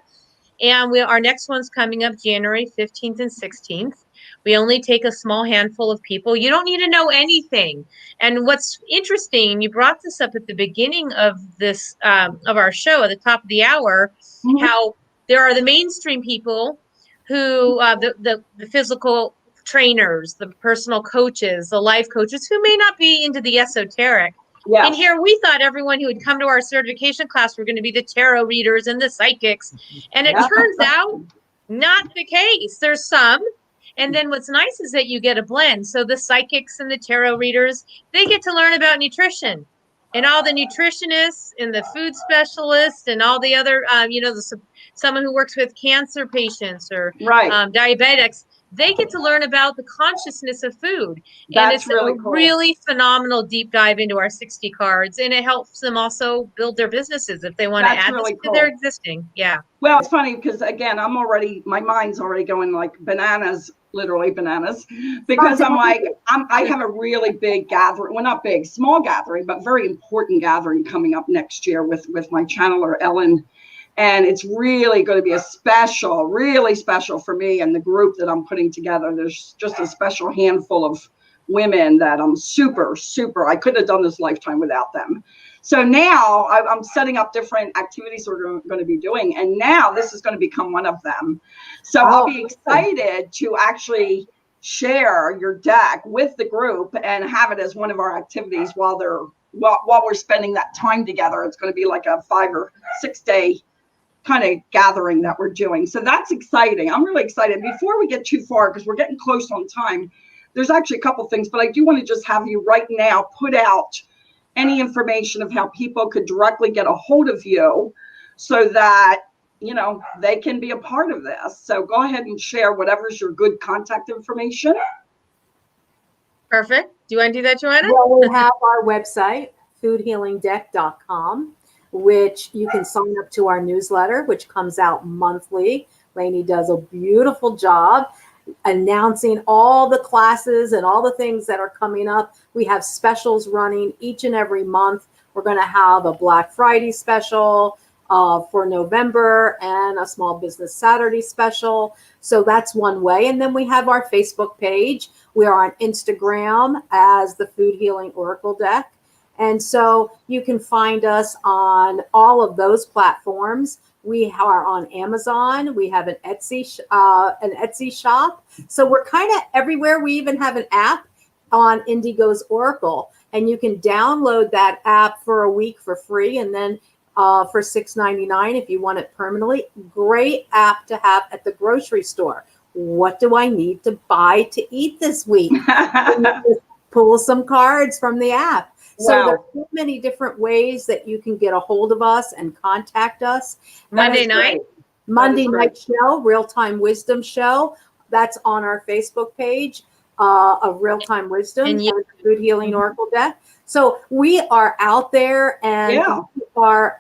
and our next one's coming up January 15th and 16th. We only take a small handful of people. You don't need to know anything. And what's interesting, you brought this up at the beginning of this of our show at the top of the hour, how there are the mainstream people who the physical trainers, the personal coaches, the life coaches, who may not be into the esoteric. And here we thought everyone who would come to our certification class were going to be the tarot readers and the psychics. And it turns out not the case. There's some. And then what's nice is that you get a blend. So the psychics and the tarot readers, they get to learn about nutrition. And all the nutritionists and the food specialists and all the other, someone who works with cancer patients or diabetics, they get to learn about the consciousness of food. And That's it's really a cool. really phenomenal deep dive into our 60 cards. And it helps them also build their businesses if they want to That's add really this to their cool. existing. Yeah. Well, it's funny because again, my mind's already going like bananas, literally bananas, because I'm like, I have a really big gathering, well, not big, small gathering, but very important gathering coming up next year with my channeler, Ellen. And it's really going to be really special for me and the group that I'm putting together. There's just a special handful of women that I'm super, I couldn't have done this lifetime without them. So now I'm setting up different activities we're going to be doing. And now this is going to become one of them. So I'll be excited to actually share your deck with the group and have it as one of our activities while we're spending that time together. It's going to be like a 5 or 6 day kind of gathering that we're doing. So that's exciting. I'm really excited. Before we get too far, because we're getting close on time, there's actually a couple things, but I do want to just have you right now put out any information of how people could directly get a hold of you so that, they can be a part of this. So go ahead and share whatever's your good contact information. Perfect. Do you want to do that, Joanna? Well, we have our website, foodhealingdeck.com, which you can sign up to our newsletter, which comes out monthly. Lainey does a beautiful job announcing all the classes and all the things that are coming up. We have specials running each and every month. We're going to have a Black Friday special for November and a Small Business Saturday special. So that's one way. And then we have our Facebook page. We are on Instagram as the Food Healing Oracle Deck. And so you can find us on all of those platforms. We are on Amazon. We have an Etsy shop. So we're kind of everywhere. We even have an app on Indigo's Oracle, and you can download that app for a week for free, and then for $6.99 if you want it permanently. Great app to have at the grocery store. What do I need to buy to eat this week? Just pull some cards from the app. So Wow. there's so many different ways that you can get a hold of us and contact us. Monday night Show, Real-Time Wisdom Show. That's on our Facebook page of Real-Time Wisdom and Food Healing Oracle Deck. So we are out there, and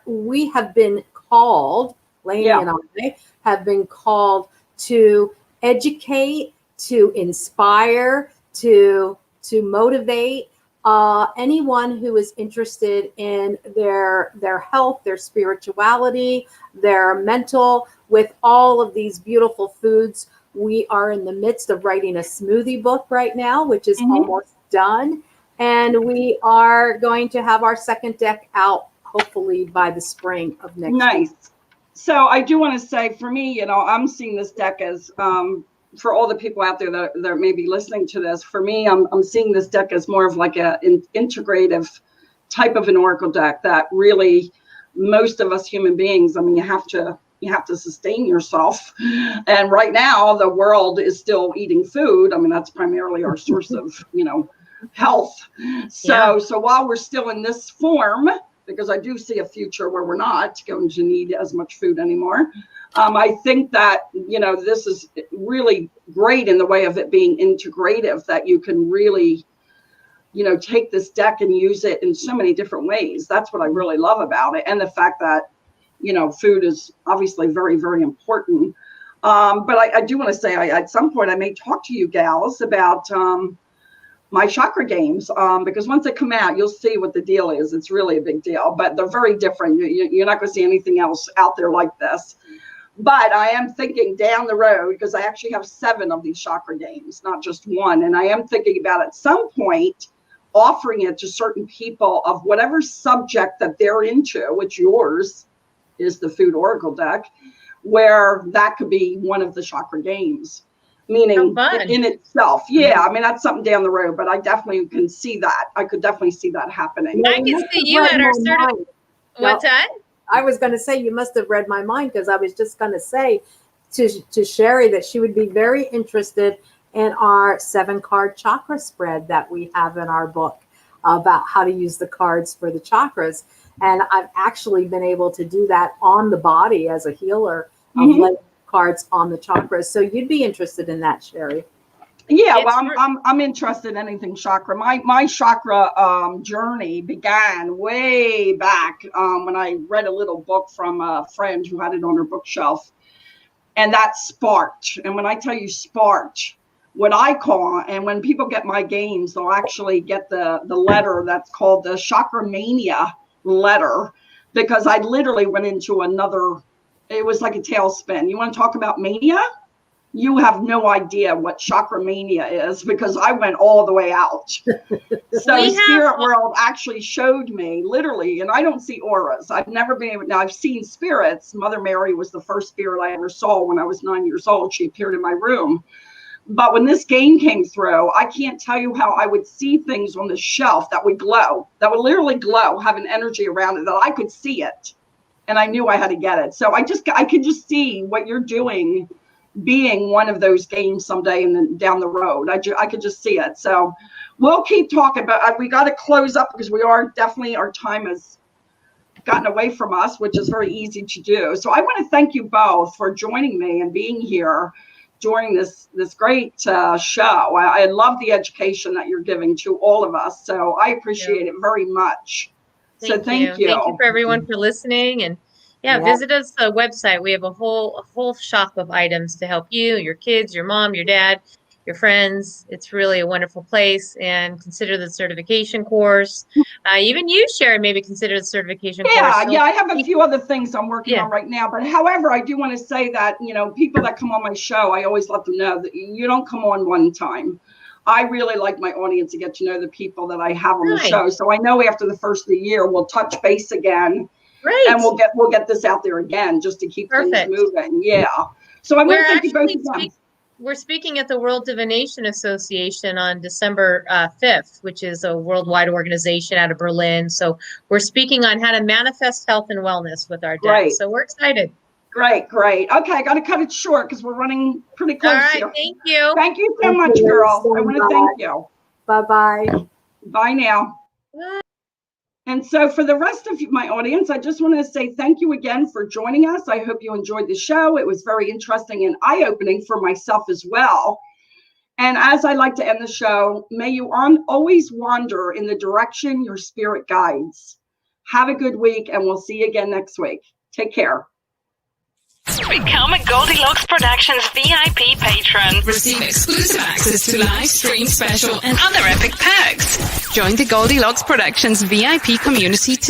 we have been called, Lainey and I have been called to educate, to inspire, to motivate anyone who is interested in their health, their spirituality, their mental, with all of these beautiful foods. We are in the midst of writing a smoothie book right now, which is almost done. And we are going to have our second deck out, hopefully by the spring of next year. So I do want to say, for me, I'm seeing this deck as, for all the people out there that may be listening to this, for me, I'm seeing this deck as more of like an integrative type of an oracle deck that really, most of us human beings, I mean, you have to sustain yourself. And right now the world is still eating food. I mean, that's primarily our source of, health. So while we're still in this form, because I do see a future where we're not going to need as much food anymore. I think that, this is really great in the way of it being integrative, that you can really, take this deck and use it in so many different ways. That's what I really love about it. And the fact that, food is obviously very, very important. But I do want to say, at some point, I may talk to you gals about my chakra games, because once they come out, you'll see what the deal is. It's really a big deal, but they're very different. You're not going to see anything else out there like this. But I am thinking down the road, because I actually have 7 of these chakra games, not just one. And I am thinking about at some point offering it to certain people of whatever subject that they're into, which yours is the Food Oracle deck, where that could be one of the chakra games. Meaning in itself. Yeah, I mean, that's something down the road, but I definitely can see that. I could definitely see that happening. I can see you at our certain. What's that? I was going to say, you must have read my mind, because I was just going to say to Sherri that she would be very interested in our 7-card chakra spread that we have in our book about how to use the cards for the chakras. And I've actually been able to do that on the body as a healer of cards on the chakras. So you'd be interested in that, Sherri. Yeah, well, I'm interested in anything chakra. My chakra journey began way back when I read a little book from a friend who had it on her bookshelf, and that sparked. And when I tell you sparked, what I call, and when people get my games, they'll actually get the letter that's called the Chakra Mania letter, because I literally went into another. It was like a tailspin. You want to talk about mania? You have no idea what chakra mania is, because I went all the way out. So spirit world actually showed me literally, and I don't see auras. I've never been able. Now I've seen spirits. Mother Mary was the first spirit I ever saw when I was 9 years old. She appeared in my room. But when this game came through, I can't tell you how I would see things on the shelf that would glow, that would literally glow, have an energy around it, that I could see it. And I knew I had to get it. So I could just see what you're doing being one of those games someday and then down the road. I could just see it. So we'll keep talking, but we got to close up, because we are definitely, our time has gotten away from us, which is very easy to do. So I want to thank you both for joining me and being here during this great show. I love the education that you're giving to all of us. So I appreciate it very much. So thank you. Thank you for everyone for listening. And visit us the website. We have a whole shop of items to help you, your kids, your mom, your dad, your friends. It's really a wonderful place. And consider the certification course. Even you, Sherri, maybe consider the certification course. Yeah, I have a few other things I'm working on right now. But however, I do want to say that, people that come on my show, I always let them know that you don't come on one time. I really like my audience to get to know the people that I have on the show. So I know after the first of the year, we'll touch base again. Great. And we'll get this out there again, just to keep things moving. Yeah. So I'm going to thank you both again. We're speaking at the World Divination Association on December 5th, which is a worldwide organization out of Berlin. So we're speaking on how to manifest health and wellness with our deck. So we're excited. Great. Okay, I got to cut it short because we're running pretty close here. Thank you. Thank you so much, girl. I want to thank you. Bye-bye. Bye now. Bye. And so for the rest of my audience, I just want to say thank you again for joining us. I hope you enjoyed the show. It was very interesting and eye-opening for myself as well. And as I like to end the show, may you always wander in the direction your spirit guides. Have a good week, and we'll see you again next week. Take care. Become a Goldylocks Productions VIP patron. Receive exclusive access to live stream special and other epic perks. Join the Goldylocks Productions VIP community today.